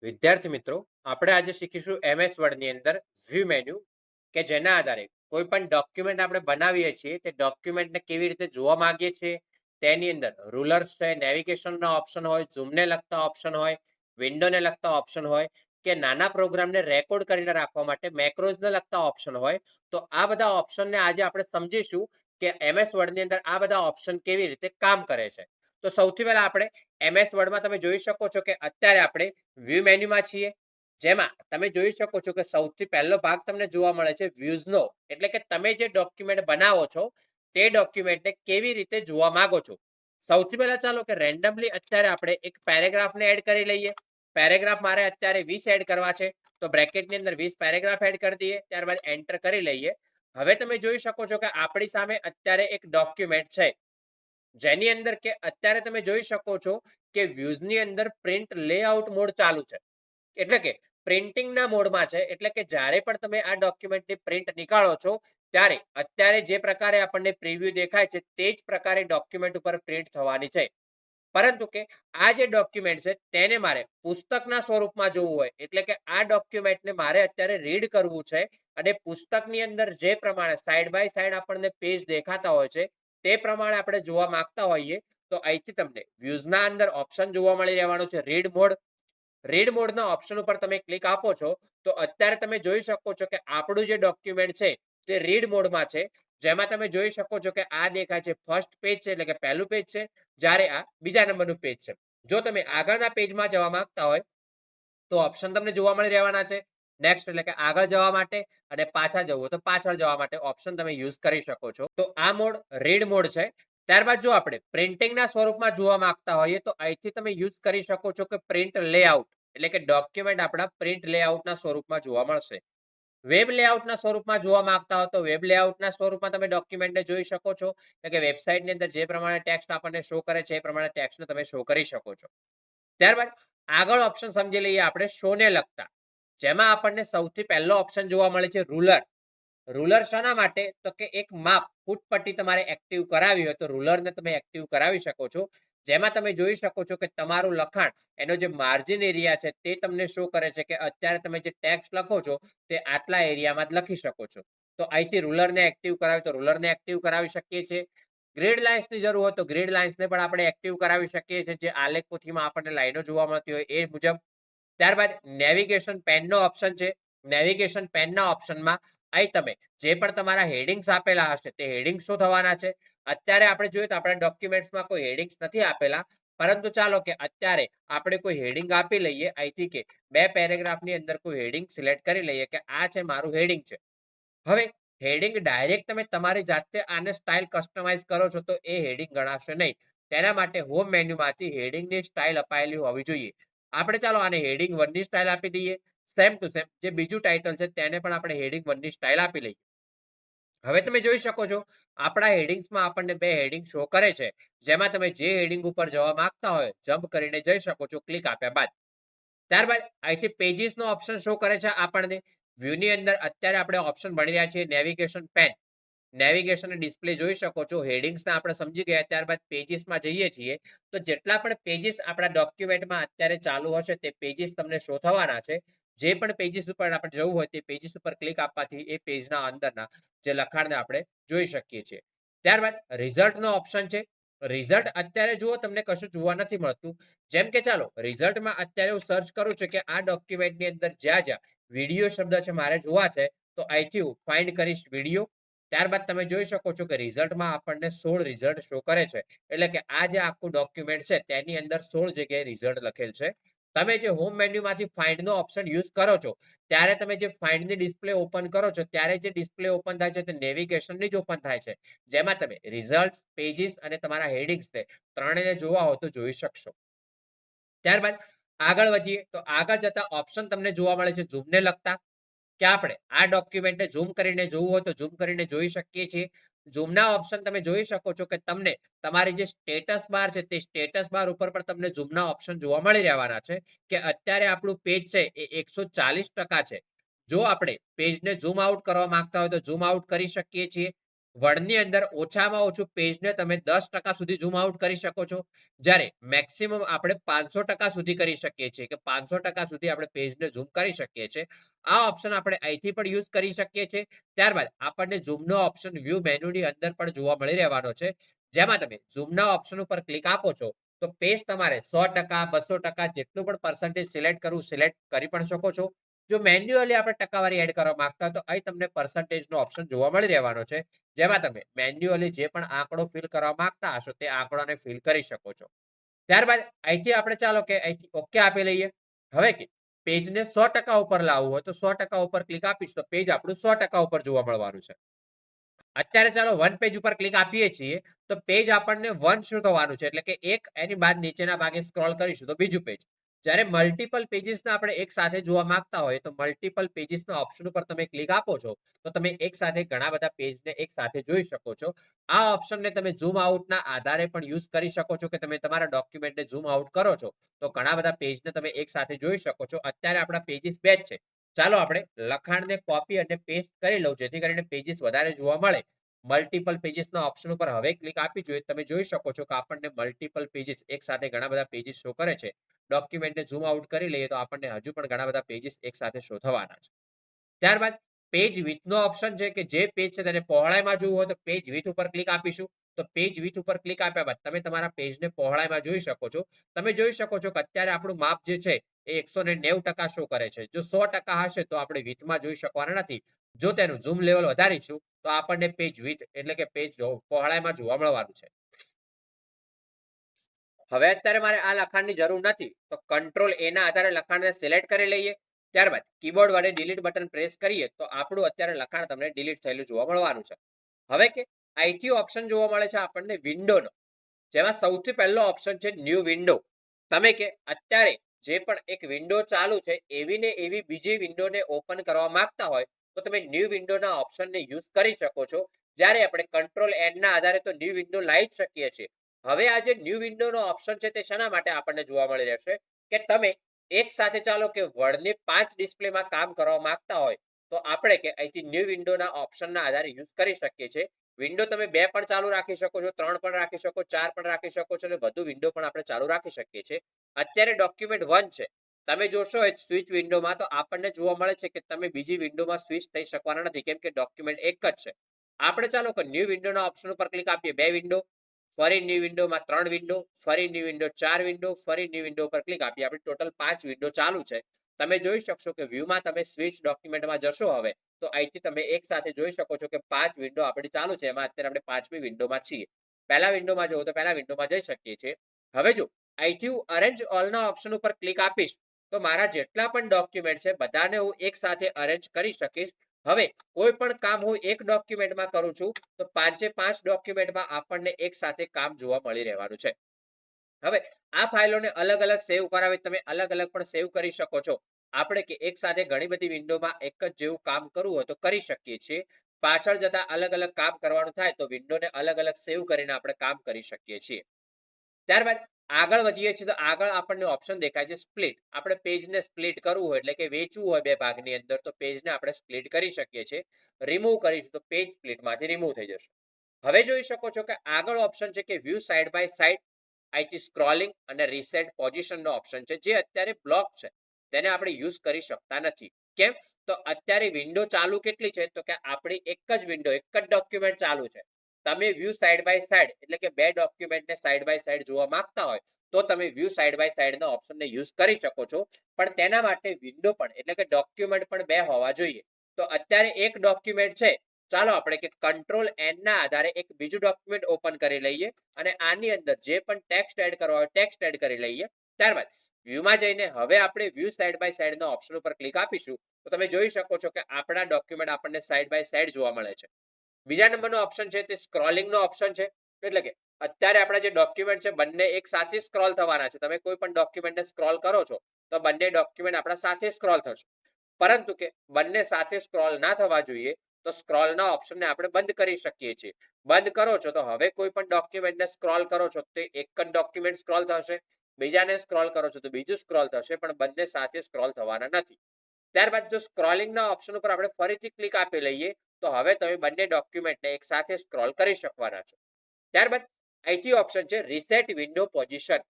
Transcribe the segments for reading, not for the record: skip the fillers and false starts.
વિદ્યાર્થી મિત્રો, આપણે આજે શીખીશું MS વર્ડની અંદર વ્યૂ મેન્યુ કે જેના આધારે કોઈ પણ ડોક્યુમેન્ટ આપણે બનાવીએ છીએ તે ડોક્યુમેન્ટને કેવી રીતે જોવા માંગીએ છીએ. તેની અંદર રૂલર્સ છે, નેવિગેશનના ઓપ્શન હોય, ઝૂમને લગતા ઓપ્શન હોય, વિન્ડોને લગતા ઓપ્શન હોય કે નાના પ્રોગ્રામને રેકોર્ડ કરીને રાખવા માટે મેક્રોઝને લગતા ઓપ્શન હોય. તો આ બધા ઓપ્શનને આજે આપણે સમજીશું કે MS વર્ડની અંદર આ બધા ઓપ્શન કેવી રીતે કામ કરે છે. તો સૌથી પહેલા આપણે MS વર્ડમાં તમે જોઈ શકો છો કે અત્યારે આપણે વ્યૂ મેન્યુમાં છીએ, જેમાં તમે જોઈ શકો છો કે સૌથી પહેલો ભાગ તમને જોવા મળે છે વ્યૂઝનો, એટલે કે તમે જે ડોક્યુમેન્ટ બનાવો છો તે ડોક્યુમેન્ટને કેવી રીતે જોવા માંગો છો. સૌથી પહેલા ચાલો કે રેન્ડમલી અત્યારે આપણે એક પેરેગ્રાફને એડ કરી લઈએ. પેરેગ્રાફ મારે અત્યારે 20 એડ કરવા છે, તો બ્રેકેટની અંદર 20 પેરેગ્રાફ એડ કરી દઈએ, ત્યારબાદ એન્ટર કરી લઈએ. હવે તમે જોઈ શકો છો કે આપણી સામે અત્યારે એક ડોક્યુમેન્ટ છે, જેની અંદર કે અત્યારે તમે જોઈ શકો છો કે વ્યૂઝની અંદર પ્રિન્ટ લેઆઉટ મોડ ચાલુ છે, એટલે કે પ્રિન્ટિંગના મોડમાં છે. એટલે કે જ્યારે પણ તમે આ ડોક્યુમેન્ટની પ્રિન્ટ નીકાળો છો ત્યારે અત્યારે જે પ્રકારે આપણને પ્રિવ્યુ દેખાય છે તે જ પ્રકારે ડોક્યુમેન્ટ ઉપર પ્રિન્ટ થવાની છે. પરંતુ કે આ જે ડોક્યુમેન્ટ છે તેને મારે પુસ્તકના સ્વરૂપમાં જોવું હોય, એટલે કે આ ડોક્યુમેન્ટને મારે અત્યારે રીડ કરવું છે અને પુસ્તકની અંદર જે પ્રમાણે સાઈડ બાય સાઈડ આપણને પેજ દેખાતા હોય છે તે પ્રમાણે આપણે જોવા માંગતા હોઈએ તો અહીંથી તમને વ્યૂઝના અંદર ઓપ્શન જોવા મળી રહેવાનો છે રીડ મોડ. રીડ મોડના ઓપ્શન ઉપર તમે ક્લિક આપો છો તો અત્યારે તમે જોઈ શકો છો કે આપણું જે ડોક્યુમેન્ટ છે તે રીડ મોડમાં છે, જેમાં તમે જોઈ શકો છો કે આ દેખાય છે ફર્સ્ટ પેજ છે, એટલે કે પહેલું પેજ છે, જ્યારે આ બીજા નંબરનું પેજ છે. જો તમે આગળના પેજમાં જવા માંગતા હોય તો ઓપ્શન તમને જોવા મળી રહેવાના છે નેક્સ્ટ, એટલે કે આગળ જવા માટે, અને પાછા જવું તો પાછળ જવા માટે ઓપ્શન તમે યુઝ કરી શકો છો. તો આ મોડ રીડ મોડ છે. ત્યારબાદ જો આપણે પ્રિન્ટિંગના સ્વરૂપમાં જોવા માંગતા હોઈએ તો અહીંથી તમે યુઝ કરી શકો છો કે પ્રિન્ટ લેઆઉટ, એટલે કે ડોક્યુમેન્ટ આપણા પ્રિન્ટ લેઆઉટના સ્વરૂપમાં જોવા મળશે. વેબ લેઆઉટના સ્વરૂપમાં જોવા માંગતા હો તો વેબ લેઆઉટના સ્વરૂપમાં તમે ડોક્યુમેન્ટને જોઈ શકો છો, એટલે કે વેબસાઇટની અંદર જે પ્રમાણે ટેક્સ્ટ આપણને શો કરે છે એ પ્રમાણે ટેક્સ્ટને તમે શો કરી શકો છો. ત્યારબાદ આગળ ઓપ્શન સમજી લઈએ આપણે શોને લગતા, જેમાં આપણને સૌથી પહેલો ઓપ્શન જોવા મળે છે રૂલર. રૂલર શાના માટે? તો કે એક માપ ફૂટપટ્ટી તમારે એક્ટિવ કરાવી હોય તો રૂલરને તમે એક્ટિવ કરાવી શકો છો, જેમાં તમે જોઈ શકો છો કે તમારું લખાણ એનો જે માર્જિન એરિયા છે તે તમને શો કરે છે કે અત્યારે તમે જે ટેક્સ્ટ લખો છો તે આટલા એરિયામાં જ લખી શકો છો. તો અહીંથી રૂલરને એક્ટિવ કરાવી તો રૂલરને એક્ટિવ કરાવી શકીએ છીએ. ગ્રીડ લાઇન્સની જરૂર હોય તો ગ્રીડ લાઇન્સને પણ આપણે એક્ટિવ કરાવી શકીએ છીએ, જે આલેખ પોથીમાં આપણને લાઈનો જોવા મળતી હોય એ મુજબ. ત્યારબાદ નેવિગેશન પેનનો ઓપ્શન છે. નેવિગેશન પેનના ઓપ્શનમાં અહીં તમે જે પણ તમારા હેડિંગ્સ આપેલા હશે તે હેડિંગ્સ શું થવાના છે. અત્યારે આપણે જોઈએ તો આપણા ડોક્યુમેન્ટ્સમાં કોઈ હેડિંગ્સ નથી આપેલા, પરંતુ ચાલો કે અત્યારે આપણે કોઈ હેડિંગ આપી લઈએ અહીંથી, કે બે પેરેગ્રાફની અંદર કોઈ હેડિંગ સિલેક્ટ કરી લઈએ કે આ છે મારું હેડિંગ છે. હવે હેડિંગ ડાયરેક્ટ તમે તમારી જાતે આને સ્ટાઇલ કસ્ટમાઇઝ કરો છો તો એ હેડિંગ ગણાશે નહીં. તેના માટે હોમ મેન્યુમાંથી હેડિંગની સ્ટાઇલ અપાયેલી હોવી જોઈએ. આપણે ચાલો આને હેડિંગ 1 ની સ્ટાઇલ આપી દઈએ. સેમ ટુ સેમ જે બીજું ટાઇટલ છે તેને પણ આપણે હેડિંગ 1 ની સ્ટાઇલ આપી લઈએ. હવે તમે જોઈ શકો છો આપણા હેડિંગ્સમાં આપણને બે હેડિંગ શો કરે છે, જેમાં તમે જે હેડિંગ ઉપર જવા માંગતા હોય જમ્પ કરીને જઈ શકો છો ક્લિક આપ્યા બાદ. ત્યારબાદ અહીંથી પેજીસનો ઓપ્શન શો કરે છે આપણને. વ્યૂની અંદર અત્યારે આપણે ઓપ્શન ભણી રહ્યા છીએ નેવિગેશન પેન. નેવિગેશન ડિસ્પ્લે જોઈ શકો છો. હેડિંગ્સને આપણે સમજી ગયા. ત્યારબાદ પેજીસમાં જઈએ છીએ તો જેટલા પણ પેજીસ આપણા ડોક્યુમેન્ટમાં અત્યારે ચાલુ હશે તે પેજીસ તમને શો થવાના છે. જે પણ પેજીસ ઉપર આપણે જવું હોય તે પેજીસ ઉપર ક્લિક આપવાથી એ પેજના અંદરના જે લખાણને આપણે જોઈ શકીએ છીએ. ત્યારબાદ રિઝલ્ટનો ઓપ્શન છે. રિઝલ્ટ અત્યારે જુઓ તમને કશું જોવા નથી મળતું. જેમ કે ચાલો રિઝલ્ટમાં અત્યારે હું સર્ચ કરું છું કે આ ડોક્યુમેન્ટની અંદર જ્યાં જ્યાં વિડીયો શબ્દ છે મારે જોવા છે તો અહીંથી હું ફાઇન્ડ કરીશ વિડીયો. ત્યારબાદ તમે જોઈ શકો છો કે રિઝલ્ટમાં આપણને 16 રિઝલ્ટ શો કરે છે, એટલે કે આ જે આખું ડોક્યુમેન્ટ છે તેની અંદર 16 જગ્યાએ રિઝલ્ટ લખેલ છે. તમે જે હોમ મેન્યુમાંથી ફાઇન્ડનો ઓપ્શન યુઝ કરો છો ત્યારે તમે જે ફાઇન્ડની ડિસ્પ્લે ઓપન કરો છો ત્યારે જે ડિસ્પ્લે ઓપન થાય છે તે નેવિગેશનની જ ઓપન થાય છે, જેમાં તમે રિઝલ્ટ, પેજીસ અને તમારા હેડિંગ્સને ત્રણેયને જોવા હોય તો જોઈ શકશો. ત્યારબાદ આગળ વધીએ તો આગળ જતા ઓપ્શન તમને જોવા મળે છે ઝૂમને લગતા, કે આપણે આ ડોક્યુમેન્ટને ઝૂમ કરીને જોવું હોય તો ઝૂમ કરીને જોઈ શકીએ છીએ. ઝૂમના ઓપ્શન તમે જોઈ શકો છો કે તમને તમારી જે સ્ટેટસ બાર છે તે સ્ટેટસ બાર ઉપર પણ તમને ઝૂમના ઓપ્શન જોવા મળી રહેવાના છે, કે અત્યારે આપણું પેજ છે એ 140% છે. જો આપણે પેજને ઝૂમ આઉટ કરવા માંગતા હોય તો ઝૂમ આઉટ કરી શકીએ છીએ. વર્ડની અંદર ઓછામાં ઓછું પેજને તમે 10% સુધી ઝૂમ આઉટ કરી શકો છો, જ્યારે મેક્સિમમ આપણે 500% સુધી કરી શકીએ છીએ કે 500% સુધી આપણે પેજને ઝૂમ કરી શકીએ છીએ. આ ઓપ્શન આપણે અહીંથી પણ યુઝ કરી શકીએ છીએ. ત્યારબાદ આપણને ઝૂમનો ઓપ્શન વ્યૂ મેનુની અંદર પણ જોવા મળી રહેવાનો છે, જેમાં તમે ઝૂમના ઓપ્શન ઉપર ક્લિક આપો છો તો પેજ તમારે 100%, 200% જેટલું પણ પર્સન્ટેજ સિલેક્ટ કરવું સિલેક્ટ કરી પણ શકો છો. જો મેન્યુઅલી આપણે ટકાવારી એડ કરવા માંગતા હોય તો અહીં તમને પર્સન્ટેજનો ઓપ્શન જોવા મળી રહેવાનો છે, જેમાં તમે મેન્યુઅલી જે પણ આંકડો ફિલ કરવા માંગતા હશો તે આંકડાને ફિલ કરી શકો છો. ત્યારબાદ અહીંથી આપણે ચાલો કે અહીંથી ઓકે આપી લઈએ. હવે કે પેજને 100% ઉપર લાવવું હોય તો 100% ઉપર ક્લિક આપીશ તો પેજ આપણું 100% ઉપર જોવા મળવાનું છે. અત્યારે ચાલો વન પેજ ઉપર ક્લિક આપીએ છીએ તો પેજ આપણને વન શું થવાનું છે, એટલે કે એક એની બાદ નીચેના ભાગે સ્ક્રોલ કરીશું તો બીજું પેજ. જ્યારે મલ્ટિપલ પેજીસને આપણે એક સાથે જોવા માંગતા હોય તો મલ્ટિપલ પેજીસના ઓપ્શન ઉપર તમે ક્લિક આપો છો તો તમે એક સાથે ઘણા બધા પેજને એક સાથે જોઈ શકો છો. આ ઓપ્શનને તમે ઝૂમ આઉટના આધારે પણ યુઝ કરી શકો છો કે તમે તમારા ડોક્યુમેન્ટને ઝૂમ આઉટ કરો છો તો ઘણા બધા પેજને તમે એક સાથે જોઈ શકો છો. અત્યારે આપણા પેજીસ 2 જ છે. ચાલો આપણે લખાણને કોપી અને પેસ્ટ કરી લઉં જેથી કરીને પેજીસ વધારે જોવા મળે. મલ્ટિપલ પેજીસના ઓપ્શન ઉપર હવે ક્લિક આપી જોઈએ તમે જોઈ શકો છો કે આપણને મલ્ટિપલ પેજીસ એક સાથે ઘણા બધા પેજીસ શો કરે છે. ડોક્યુમેન્ટને ઝૂમ આઉટ કરી લઈએ તો આપણને હજુ પણ ઘણા બધા પેજીસ એક સાથે શો થવાના છે. ત્યારબાદ પેજ વિથનો ઓપ્શન છે કે જે પેજ છે તેને પહોળાઈમાં જોવું હોય તો પેજ વિથ ઉપર ક્લિક આપીશું તો પેજ વિથ ઉપર ક્લિક આપ્યા બાદ તમે તમારા પેજને પહોળાઈમાં જોઈ શકો છો. તમે જોઈ શકો છો કે અત્યારે આપણું માપ જે છે એ 190% શો કરે છે. જો 100% હશે તો આપણે વિથમાં જોઈ શકવાના નથી. જો તેનું ઝૂમ લેવલ વધારીશું તો આપણને પેજ વિથ એટલે કે પેજ પહોળાઈમાં જોવા મળવાનું છે. હવે અત્યારે મારે આ લખાણની જરૂર નથી તો કંટ્રોલ એ ના આધારે લખાણને સિલેક્ટ કરી લઈએ. ત્યારબાદ કીબોર્ડ વડે ડિલીટ બટન પ્રેસ કરીએ તો આપણું અત્યારે લખાણ તમને ડિલીટ થયેલું જોવા મળવાનું છે. હવે કે અહીંથી ઓપ્શન જોવા મળે છે આપણને વિન્ડોનો, જેમાં સૌથી પહેલો ઓપ્શન છે ન્યૂ વિન્ડો. તમે કે અત્યારે જે પણ એક વિન્ડો ચાલુ છે એવી ને એવી બીજી વિન્ડોને ઓપન કરવા માંગતા હોય તો તમે ન્યૂ વિન્ડોના ઓપ્શનને યુઝ કરી શકો છો. જ્યારે આપણે કંટ્રોલ એન ના આધારે તો ન્યૂ વિન્ડો લાવી જ શકીએ છીએ. હવે આ જે ન્યૂ વિન્ડોનો ઓપ્શન છે તે શેના માટે આપણને જોવા મળી રહેશે કે તમે એક સાથે ચાલો કે વર્ડની 5 ડિસ્પ્લેમાં કામ કરવા માંગતા હોય તો આપણે કે અહીંથી ન્યૂ વિન્ડોના ઓપ્શનના આધારે યુઝ કરી શકીએ છીએ. વિન્ડો તમે 2 પણ ચાલુ રાખી શકો છો, 3 પણ રાખી શકો, 4 પણ રાખી શકો છો અને વધુ વિન્ડો પણ આપણે ચાલુ રાખી શકીએ છીએ. અત્યારે ડોક્યુમેન્ટ 1 છે. તમે જોશો સ્વિચ વિન્ડોમાં તો આપણને જોવા મળે છે કે તમે બીજી વિન્ડોમાં સ્વિચ થઈ શકવાના નથી કેમ કે ડોક્યુમેન્ટ એક જ છે. આપણે ચાલો કે ન્યૂ વિન્ડોના ઓપ્શન ઉપર ક્લિક આપીએ 2 વિન્ડો, ફરી ન્યૂ વિન્ડોમાં 3 વિન્ડો, ફરી ન્યૂ વિન્ડો 4 વિન્ડો, ફરી ન્યૂ વિન્ડો ઉપર ક્લિક આપીએ. આપણે ટોટલ 5 વિન્ડો ચાલુ છે. તમે જોઈ શકશો કે વ્યૂમાં તમે સ્વિચ ડોક્યુમેન્ટમાં જશો હવે તો અહીંથી તમે એક સાથે જોઈ શકો છો કે 5 વિન્ડો આપણી ચાલુ છે. એમાં અત્યારે આપણે 5મી વિન્ડોમાં છીએ. પહેલા વિન્ડોમાં જવું તો પહેલા વિન્ડોમાં જઈ શકીએ છીએ. હવે જો અહીંથી હું અરેન્જ ઓલના ઓપ્શન ઉપર ક્લિક આપીશ તો મારા જેટલા પણ ડોક્યુમેન્ટ છે બધાને હું એક સાથે અરેન્જ કરી શકીશ. હવે કોઈ પણ કામ હું એક ડોક્યુમેન્ટમાં કરું છું તો 5 ડોક્યુમેન્ટમાં આપણને એક સાથે કામ જોવા મળી રહેવાનું છે. હવે આ ફાઇલોને અલગ અલગ સેવ કરાવી તમે અલગ અલગ પણ સેવ કરી શકો છો. આપણે કે એક સાથે ઘણી બધી વિન્ડોમાં એક જ જેવું કામ કરવું હોય તો કરી શકીએ છીએ. પાછળ જતા અલગ અલગ કામ કરવાનું થાય તો વિન્ડોને અલગ અલગ સેવ કરીને આપણે કામ કરી શકીએ છીએ. ત્યારબાદ આગળ વધીએ છીએ તો આગળ આપણને ઓપ્શન દેખાય છે સ્પ્લિટ. આપણે પેજને સ્પ્લિટ કરવું હોય એટલે કે વેચવું હોય 2 ભાગની અંદર તો પેજને આપણે સ્પ્લિટ કરી શકીએ છીએ. રિમૂવ કરીશું તો પેજ સ્પ્લિટમાંથી રિમૂવ થઈ જશે. હવે જોઈ શકો છો કે આગળ ઓપ્શન છે કે વ્યૂ સાઇડ બાય સાઇડ. અહીંથી સ્ક્રોલિંગ અને રીસેટ પોઝિશનનો ઓપ્શન છે જે અત્યારે બ્લોક છે. તેને આપણે યુઝ કરી શકતા નથી. કેમ? તો અત્યારે વિન્ડો ચાલુ કેટલી છે તો કે આપણી એક જ વિન્ડો એક જ ડોક્યુમેન્ટ ચાલુ છે. તમે વ્યૂ સાઇડ બાય સાઇડ એટલે કે 2 ડોક્યુમેન્ટને સાઇડ બાય સાઇડ જોવા માંગતા હોય તો તમે વ્યૂ સાઇડ બાય સાઇડના ઓપ્શનને યુઝ કરી શકો છો. પણ તેના માટે વિન્ડો પણ એટલે કે ડોક્યુમેન્ટ પણ 2 હોવા જોઈએ. તો અત્યારે એક ડોક્યુમેન્ટ છે. ચાલો આપણે કે કંટ્રોલ એન ના આધારે એક બીજું ડોક્યુમેન્ટ ઓપન કરી લઈએ અને આની અંદર જે પણ ટેક્સ્ટ એડ કરવા હોય ટેક્સ્ટ એડ કરી લઈએ. ત્યારબાદ વ્યૂમાં જઈને હવે આપણે વ્યૂ સાઇડ બાય સાઇડના ઓપ્શન ઉપર ક્લિક આપીશું તો તમે જોઈ શકો છો કે આપણા ડોક્યુમેન્ટ આપણને સાઇડ બાય સાઇડ જોવા મળે છે. બીજા નંબરનો ઓપ્શન છે તે સ્ક્રોલિંગનો ઓપ્શન છે. એટલે કે અત્યારે આપણા જે ડોક્યુમેન્ટ છે બંને એક સાથે સ્ક્રોલ થવાના છે. તમે કોઈ પણ ડોક્યુમેન્ટને સ્ક્રોલ કરો છો તો બંને ડોક્યુમેન્ટ આપણા સાથે સ્ક્રોલ થશે. પરંતુ કે બંને સાથે સ્ક્રોલ ના થવા જોઈએ તો સ્ક્રોલના ઓપ્શનને આપણે બંધ કરી શકીએ છીએ. બંધ કરો છો તો હવે કોઈ પણ ડોક્યુમેન્ટને સ્ક્રોલ કરો છો તો એક જ ડોક્યુમેન્ટ સ્ક્રોલ થશે. બીજાને સ્ક્રોલ કરો છો તો બીજું સ્ક્રોલ થશે પણ બંને સાથે સ્ક્રોલ થવાના નથી. ત્યારબાદ જો સ્ક્રોલિંગના ઓપ્શન ઉપર આપણે ફરીથી ક્લિક આપી લઈએ તો હવે તમે બંને ડોક્યુમેન્ટને એક સાથે સ્ક્રોલ કરી શકવાના છો. ત્યારબાદ અહીંથી ઓપ્શન છે રીસેટ વિન્ડો પોઝિશન,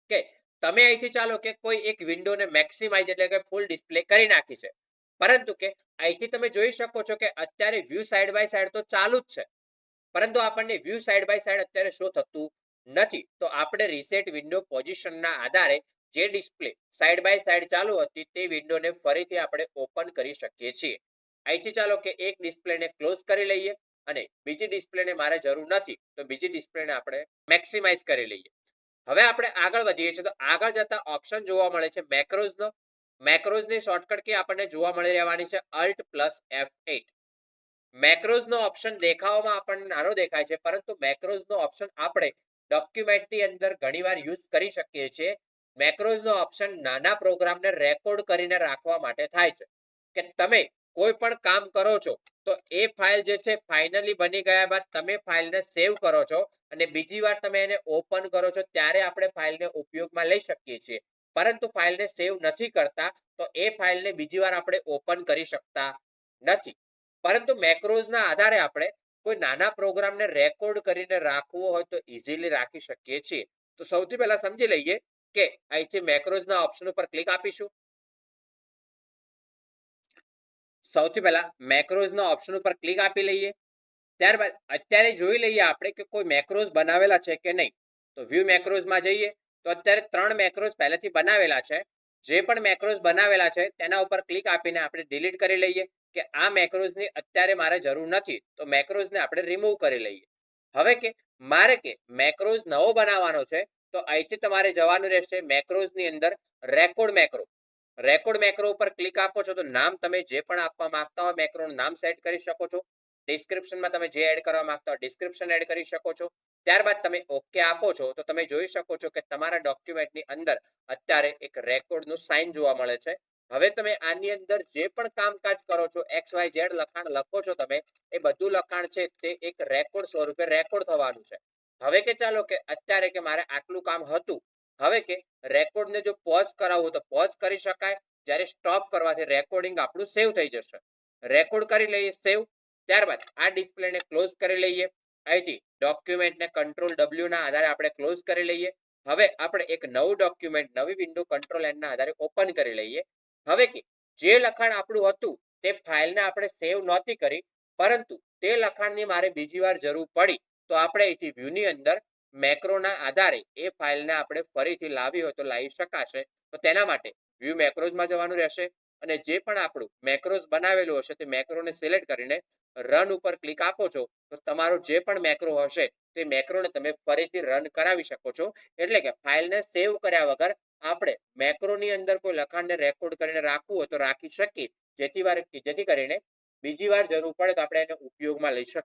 કે તમે અહીંથી ચાલો કે કોઈ એક વિન્ડોને મેક્સિમાઇઝ એટલે કે ફૂલ ડિસ્પ્લે કરી નાખી છે, પરંતુ કે અહીંથી તમે જોઈ શકો છો કે અત્યારે વ્યૂ સાઇડ બાય સાઇડ તો ચાલુ જ છે, પરંતુ આપણને વ્યૂ સાઇડ બાય સાઇડ અત્યારે શો થતું નથી. તો આપણે રીસેટ વિન્ડો પોઝિશનના આધારે જે ડિસ્પ્લે સાઇડ બાય સાઇડ ચાલુ હતી તે વિન્ડોને ફરીથી આપણે ઓપન કરી શકીએ છીએ. અહીંથી ચાલો કે એક ડિસ્પ્લેને ક્લોઝ કરી લઈએ અને બીજી ડિસ્પ્લેને મારે જરૂર નથી તો બીજી ડિસ્પ્લેને આપણે મેક્સિમાઇઝ કરી લઈએ. હવે આપણે આગળ વધીએ છીએ તો આગળ જતા ઓપ્શન જોવા મળે છે મેક્રોઝનો. મેક્રોઝની શોર્ટકટ કી આપણને જોવા મળી રહેવાની છે Alt+F8. મેક્રોઝનો ઓપ્શન દેખાવામાં આપણને નાનો દેખાય છે, પરંતુ મેક્રોઝનો ઓપ્શન આપણે ડોક્યુમેન્ટની અંદર ઘણીવાર યુઝ કરી શકીએ છીએ. મેક્રોઝનો ઓપ્શન નાના પ્રોગ્રામને રેકોર્ડ કરીને રાખવા માટે થાય છે, કે તમે કોઈ પણ કામ કરો છો તો એ ફાઇલ જે છે ફાઇનલી બની ગયા બાદ તમે ફાઇલને સેવ કરો છો અને બીજી વાર તમે એને ઓપન કરો છો ત્યારે આપણે ફાઇલને ઉપયોગમાં લઈ શકીએ છીએ. પરંતુ ફાઇલને સેવ નથી કરતા તો એ ફાઇલને બીજી વાર આપણે ઓપન કરી શકતા નથી. પરંતુ મેક્રોઝના આધારે આપણે કોઈ નાના પ્રોગ્રામને રેકોર્ડ કરીને રાખવો હોય તો ઇઝીલી રાખી શકીએ છીએ. તો સૌથી પહેલા સમજી લઈએ કે અહીંથી મેક્રોઝના ઓપ્શન ઉપર ક્લિક આપીશું. સૌથી પહેલા મેક્રોઝના ઓપ્શન ઉપર ક્લિક આપી લઈએ. ત્યારબાદ અત્યારે જોઈ લઈએ આપણે કે કોઈ મેક્રોઝ બનાવેલા છે કે નહીં. તો વ્યૂ મેક્રોઝમાં જઈએ તો અત્યારે 3 મેક્રોઝ પહેલેથી બનાવેલા છે. જે પણ મેક્રોઝ બનાવેલા છે તેના ઉપર ક્લિક આપીને આપણે ડિલીટ કરી લઈએ કે આ મેક્રોઝની અત્યારે મારે જરૂર નથી, તો મેક્રોઝને આપણે રિમૂવ કરી લઈએ. હવે કે મારે કે મેક્રોઝ નવો બનાવવાનો છે તો અહીંથી તમારે જવાનું રહેશે મેક્રોઝની અંદર રેકોર્ડ મેક્રો. રેકોર્ડ મેક્રો ઉપર ક્લિક આપો છો તો નામ તમે જે પણ આપવા માંગતા હોય મેક્રોનું નામ સેટ કરી શકો છો. ડિસ્ક્રિપ્શનમાં તમે જે એડ કરવા માંગતા હો ડિસ્ક્રિપ્શન એડ કરી શકો છો. ત્યારબાદ તમે ઓકે આપો છો તો તમે જોઈ શકો છો કે તમારા ડોક્યુમેન્ટની અંદર અત્યારે એક રેકોર્ડનું સાઇન જોવા મળે છે. હવે તમે આની અંદર જે પણ કામકાજ કરો છો XYZ લખાણ લખો છો તમે, એ બધું લખાણ છે તે એક રેકોર્ડ સ્વરૂપે રેકોર્ડ થવાનું છે. હવે કે ચાલો કે અત્યારે કે મારે આટલું કામ હતું, હવે કે રેકોર્ડને જો પોઝ કરાવવું તો પોઝ કરી શકાય. જ્યારે સ્ટોપ કરવાથી રેકોર્ડિંગ આપણું સેવ થઈ જશે. રેકોર્ડ કરી લઈએ સેવ. ત્યારબાદ આ ડિસ્પ્લેને ક્લોઝ કરી લઈએ. અહીંથી ડોક્યુમેન્ટને Ctrl+W ના આધારે આપણે ક્લોઝ કરી લઈએ. હવે આપણે એક નવું ડોક્યુમેન્ટ નવી વિન્ડો Ctrl+N ના આધારે ઓપન કરી લઈએ. હવે કે જે લખાણ આપણું હતું તે ફાઇલને આપણે સેવ નહોતી કરી, પરંતુ તે લખાણની મારે બીજી વાર જરૂર પડી તો આપણે અહીંથી વ્યૂની અંદર મેક્રોના આધારે એ ફાઇલને આપણે ફરીથી લાવી હોય તો લાવી શકાશે. તો તેના માટે વ્યૂ મેક્રોઝમાં જવાનું રહેશે અને જે પણ આપણું મેક્રોઝ બનાવેલું હશે તે મેક્રોને સિલેક્ટ કરીને રન ઉપર ક્લિક આપો છો તો તમારો જે પણ મેક્રો હશે તે મેક્રોને તમે ફરીથી રન કરાવી શકો છો. એટલે કે ફાઇલને સેવ કર્યા વગર આપણે મેક્રોની અંદર કોઈ લખાણને રેકોર્ડ કરીને રાખવું હોય તો રાખી શકીએ, જેથી કરીને બીજી વાર જરૂર પડે તો આપણે એને ઉપયોગમાં લઈ શકીએ.